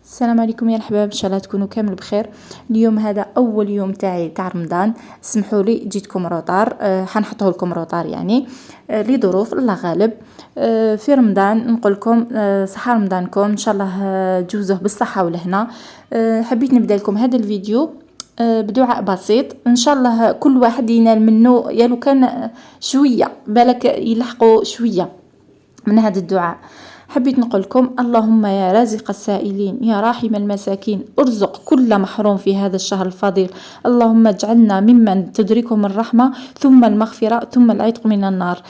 السلام عليكم يا الحباب، ان شاء الله تكونوا كامل بخير. اليوم هذا اول يوم تاعي تاع رمضان. سمحوا لي جيتكم روطار، حنحطه لكم روطار يعني لظروف الله غالب. في رمضان نقول لكم صحة رمضانكم ان شاء الله، تجوزوه بالصحة والهنا. حبيت نبدا لكم هذا الفيديو بدعاء بسيط ان شاء الله كل واحد ينال منه، يا لو كان شويه بالك يلحقوا شويه من هذا الدعاء. حبيت نقول لكم: اللهم يا رازق السائلين يا راحم المساكين ارزق كل محروم في هذا الشهر الفضيل. اللهم اجعلنا ممن تدركهم الرحمة ثم المغفرة ثم العتق من النار.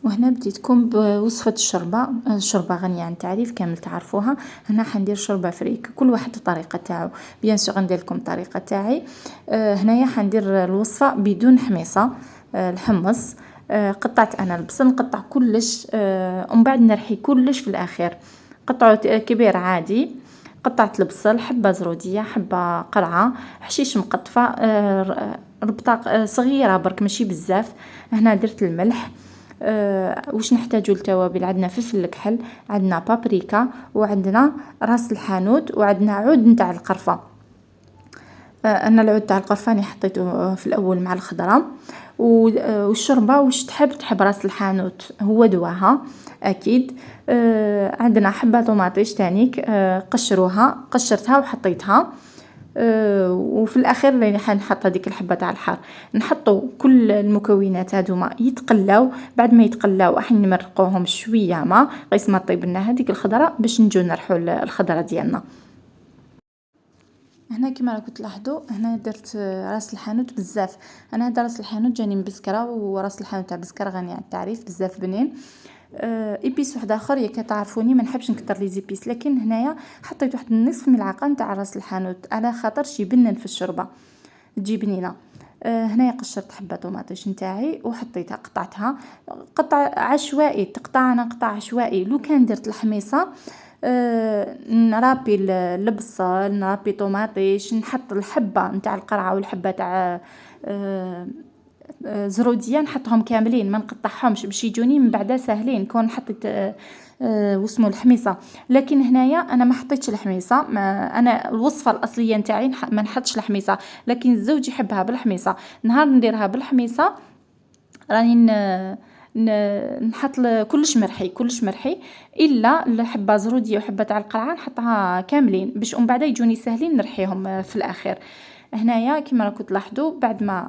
وهنا بديتكم بوصفة الشوربة. الشوربة غنية عن تعريف، كامل تعرفوها. هنا حندير شوربة فريك، كل واحد الطريقة تاعو. بيان سور غندير لكم الطريقة تاعي. هنايا حندير الوصفة بدون حميصة. الحمص قطعت انا البصل، نقطع كلش ومن بعد نرحي كلش في الاخير. قطعه كبير عادي. قطعت البصل، حبه زروديه، حبه قرعه، حشيش مقطفه، ربطه صغيره برك ماشي بزاف. هنا درت الملح. واش نحتاجو التوابل؟ عندنا فلفل الكحل، عندنا بابريكا، وعندنا راس الحانوت، وعندنا عود نتاع القرفه. انا العود تاع القرفاني حطيته في الاول مع الخضره. والشوربه واش تحب راس الحانوت هو دواها اكيد. عندنا حبه طوماطيش تانيك، قشرتها وحطيتها. وفي الاخير اللي حنحط هذيك الحبه تاع الحار. نحطوا كل المكونات هذوما يتقلاو. بعد ما يتقلاو راح نمرقوهم شويه ما قيس ما طيب لنا هذيك الخضره باش نجو نرحوا الخضره ديالنا. هنا كما راكم تلاحظوا، هنا درت راس الحانوت بزاف. انا هذا راس الحانوت جاني من بزكره، وراس الحانوت تاع بزكره غني عن التعريف، بزاف بنين. ايبيس واحد اخر ياك تعرفوني ما نحبش نكتر لي زيبيس، لكن هنايا حطيت واحد نصف ملعقه نتاع راس الحانوت على خاطر شي يبنن في الشوربه تجي بنينه. هنايا قشرت حبه طوماطيش نتاعي وحطيتها، قطعتها قطع عشوائي. تقطع انا قطع عشوائي. لو كان درت الحميصه نرابي البصل، نرابي طوماطيش، نحط الحبه نتاع القرعه والحبه تاع زروديه، نحطهم كاملين ما نقطعهمش باش يجوني من بعدا ساهلين كون حطيت واسمو الحميصه. لكن هنايا انا ما حطيتش الحميصه. ما انا الوصفه الاصليه نتاعي ما نحطش الحميصه، لكن الزوج يحبها بالحميصه. نهار نديرها بالحميصه راني نحط كلش مرحي كلش مرحي، الا الحبه زروديه وحبه تاع القرعه نحطها كاملين باش من بعد يجوني ساهلين نرحيهم في الاخير. هنايا كما راكم تلاحظوا بعد ما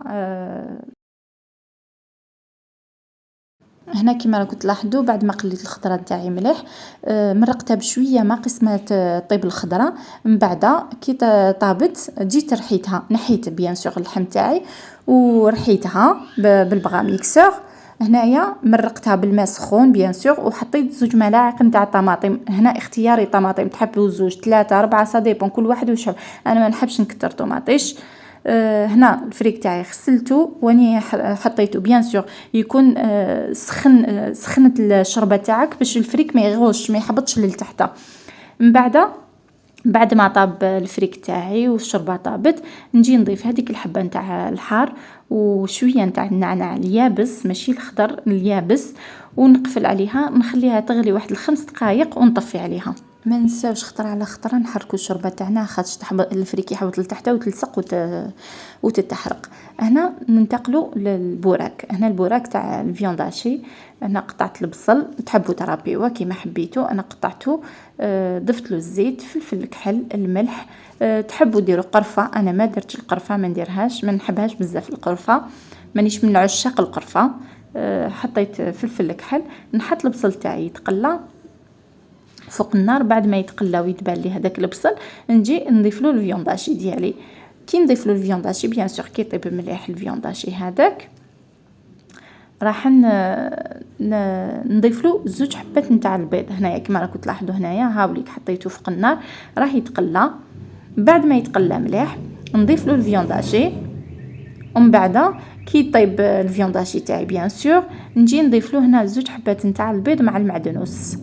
هنا كما راكم تلاحظوا بعد ما قليت الخضره نتاعي مليح، مرقتها بشويه ما قسمات طيب الخضره. من بعد كي طابت جيت رحيتها، نحيت بيان سور اللحم تاعي ورحيتها بالبغا ميكسور. هنايا مرقتها بالماء سخون بيان سور، وحطيت 2 ملاعق نتاع الطماطم. هنا اختياري طماطم، تحبوا 2 3 4 سا ديبون كل واحد واش يحب. انا ما نحبش نكتر طوماطيش. هنا الفريك تاعي غسلته واني حطيته بيان سور يكون سخنت الشوربه تاعك باش الفريك ما يغوش ما يحبطش للتحت. من بعد ما طاب الفريك تاعي والشوربه طابت، نجي نضيف هذيك الحبه نتاع الحار وشويه نتاع النعناع اليابس ماشي الخضر اليابس، ونقفل عليها نخليها تغلي واحد 5 دقائق ونطفي عليها. ما نساوش خطره على خطره نحركوا الشوربه تاعنا خاطش تحبط الفريك يحوط لتحت وتلصق وتتحرق. هنا ننتقلوا للبوراك. هنا البوراك تاع الفيونداشي. انا قطعت البصل، تحبوا ترابيوه كيما حبيتوا، انا قطعته. ضفت له الزيت، فلفل الكحل، الملح. تحبوا ديروا قرفه، انا ما درتش القرفه، ما نديرهاش، ما نحبهاش بزاف القرفه، مانيش من عشاق القرفه. حطيت فلفل الكحل. نحط البصل تاعي يتقلى فوق النار. بعد ما يتقلى ويتبان لي هذاك البصل نجي نضيف له الفيونداشي ديالي. كي نضيف له الفيونداشي بيان سور كي يطيب مليح الفيونداشي هذاك راح نضيف له 2 حبات نتاع البيض. هنايا كما راكم تلاحظوا، هنايا هاوليك حطيته فوق النار راه يتقلى. بعد ما يتقلى مليح نضيف له الفيونداشي، ومن بعد كي يطيب الفيونداشي تاعي بيان سور نجي نضيف له هنا 2 حبات نتاع البيض مع المعدنوس.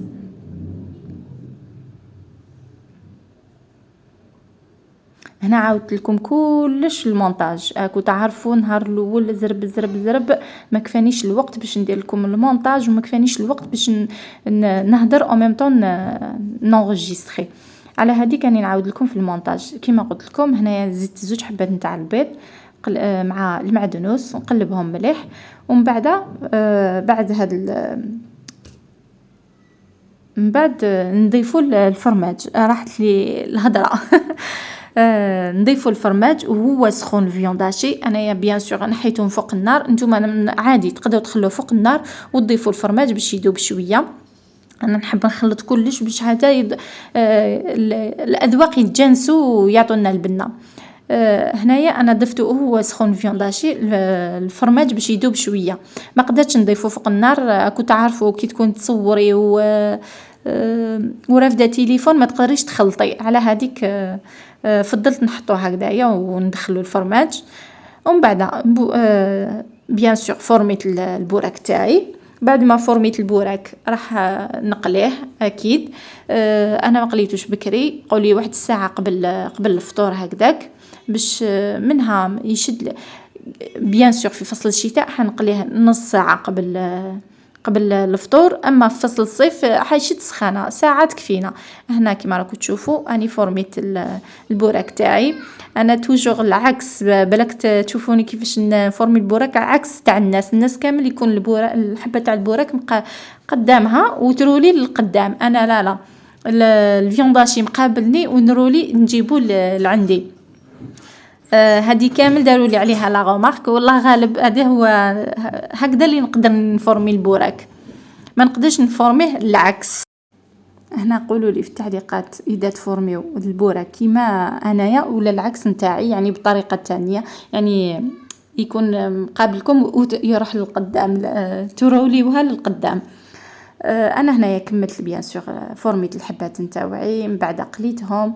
هنا عاودت لكم كلش المونتاج. راكو تعرفوا نهار الاول زرب ما كفانيش الوقت باش ندير لكم المونتاج، وما كفانيش الوقت باش نهضر او ميم طون نونجستري. على هذيك راني نعاود لكم في المونتاج. كيما قلت لكم هنايا زدت 2 حبات نتاع البيض مع المعدنوس ونقلبهم مليح، ومن بعد بعد هاد من بعد نضيفوا الفرماج. راحت لي الهضره نضيفوا الفرماج وهو سخون الفيونداشي. انايا بيان سور نحيته من فوق النار، نتوما عادي تقدروا تخلوه فوق النار وتضيفوا الفرماج باش يذوب شويه. انا نحب نخلط كلش باش حتى الاذواق يتجانسوا ويعطونا البنه. هنايا انا ضفته هو سخون فيونداشي الفرماج باش يذوب شويه. ما قدرتش نضيفه فوق النار، كنت عارفه كي تكون تصوري ورافده تليفون ما تقدريش تخلطي، على هذيك فضلت نحطوه هكذايا وندخلوا الفرماج. ومن بعد بيان سور فورميت البوراك تاعي. بعد ما فورميت البوراك راح نقليه اكيد. انا ما قليتوش بكري، قولي 1 ساعه قبل الفطور هكذاك باش منها يشد. بيان سور في فصل الشتاء حنقليه نص ساعه قبل الفطور، اما في فصل الصيف حيشد سخانه ساعه تكفينا. هنا كيما راكم تشوفوا اني فورميت البوراك تاعي. انا توجور العكس، بالك تشوفوني كيفاش نفورمي البوراك عكس تاع الناس كامل يكون البوراك الحبه تاع البوراك قدامها وترولي للقدام. انا لا الفيونداشي مقابلني ونرولي نجيبو لعندي. هذه كامل داروا لي عليها لا غومارك، والله غالب هذا هو هكذا اللي نقدر نفورمي البوراك، ما نقدرش نفورميه العكس. هنا قولوا لي في التعليقات اذا تفورميو البوراك كيما انايا ولا العكس نتاعي، يعني بطريقه تانية، يعني يكون مقابلكم ويروح للقدام تروليوها للقدام. انا هنايا كملت بيان سور فورميت الحبات نتاوعي، من بعد قليتهم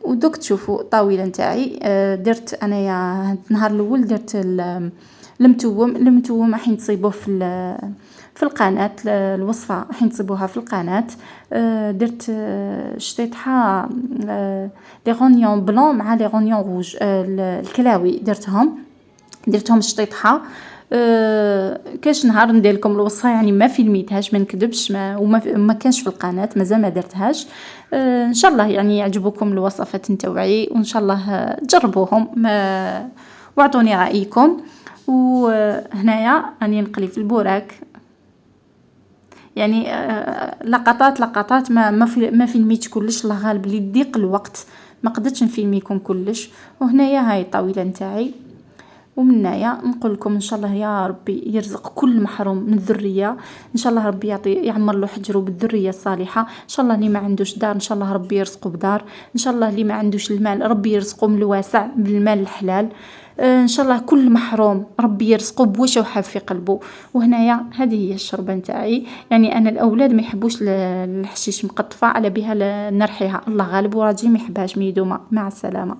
ودوك تشوفوا الطاوله نتاعي. درت انايا النهار الاول درت المتوم راح تصيبوه في القناه. الوصفه راح تصيبوها في القناه. درت شطيطها لي غونيون بلون مع لي غونيون روج، الكلاوي درتهم شطيطها. كاش نهار ندير لكم الوصفه يعني ما فيلميتهاش ما نكذبش، وما كانش في القناه مازال ما درتهاش. ان شاء الله يعني يعجبكم الوصفات نتاوعي، وان شاء الله تجربوهم واعطوني رايكم. وهنايا راني نقلي في البوراك، يعني لقطات ما فيلميتش كلش، الله غالب لي ضيق الوقت ما قدرتش نفيلميكم كلش. وهنايا هاي الطاوله نتاعي، ومنايا نقول لكم ان شاء الله يا ربي يرزق كل محروم من الذريه، ان شاء الله ربي يعمر له حجره بالذريه الصالحه. ان شاء الله اللي ما عندوش دار ان شاء الله ربي يرزقه بدار، ان شاء الله اللي ما عندوش المال ربي يرزقه من الواسع بالمال الحلال. ان شاء الله كل محروم ربي يرزقه بوشه وحاب في قلبه. وهنايا هذه هي الشربه نتاعي، يعني انا الاولاد ما يحبوش الحشيش مقطفه على بها نرحيها، الله غالب وراجلي ما يحبهاش ميدومه. مع السلامه.